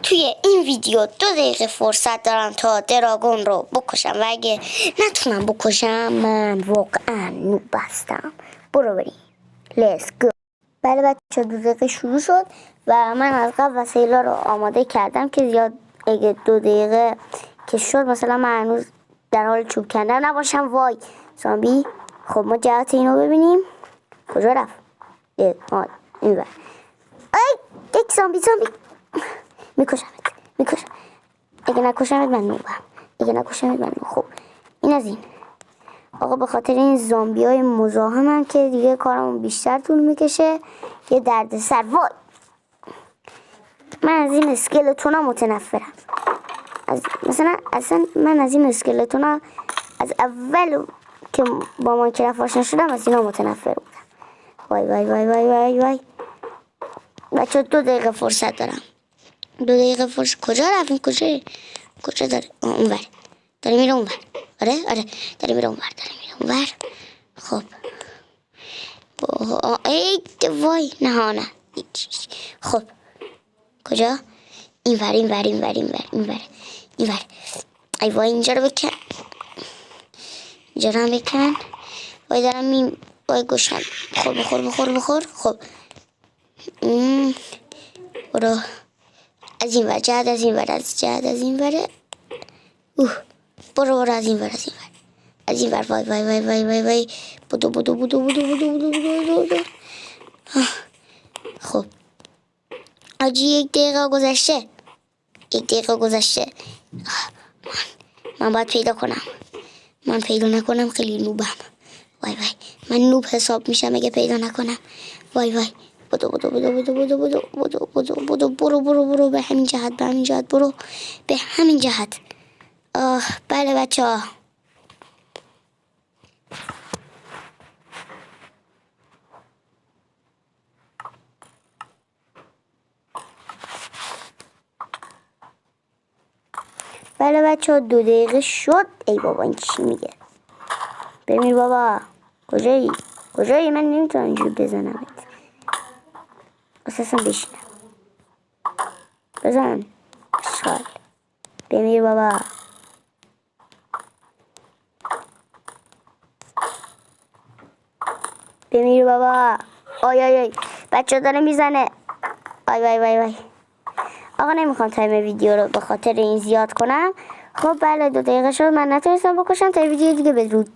توی این ویدیو 2 دقیقه فرصت دارم تا دراگون رو بکشم و اگه نتونم بکشم من واقعا نوب هستم. برو بریم. لیتس گو. بله بچه 2 دقیقه شروع شد و من از قبل وسایل رو آماده کردم که زیاد اگه 2 دقیقه که شد مثلا من هنوز در حال چوب کندن نباشم. وای زامبی. خب ما جهت اینو ببینیم کجا رفت. این بر ای یک زامبی میکشمت. اگه نکشمت من نوبم. خب این از این. آقا به خاطر این زامبی های مزاحمم که دیگه کارمون بیشتر طول میکشه. یه درد سر. وای من از این اسکلتونا متنفرم. اصلا من از این اسکلتونا از اول که با ماینکرافت آشنا شدم از اینا متنفر بودم. وای بچه 2 دقیقه فرصت دارم. 2 دقیقه فرصت. کجا رفتیم؟ کجا داره؟ اونور داره میره اونور. آره داره میره اونور. خب ای وای نه خب کجا؟ اینور. ای وای اینجا رو بکن. وای دارم وای گوشم. بخور. خب برو از این ور. جهت از این وره. برو از این ور. وای بودو. خب آجی 1 دقیقه گذشته. من باید پیدا کنم. من پیدا نکنم خیلی نوبم. وای من نوب حساب میشم اگه پیدا نکنم. وای بدو برو به همین جهت. برو به همین جهت. بله بچه ها. بله بچه ها 2 دقیقه شد. ای بابا این چی میگه؟ بمیر بابا. کجایی؟ من نمیتونم اینجور بزنم. اساسا بشینم. بزن شال. بمیر بابا. آی بچه داره میزنه. وای آقا نمیخوام تایم ویدیو رو به خاطر این زیاد کنم. خب بله 2 دقیقه شد. من نتونستم بکشم. تا ویدیو دیگه بدرود.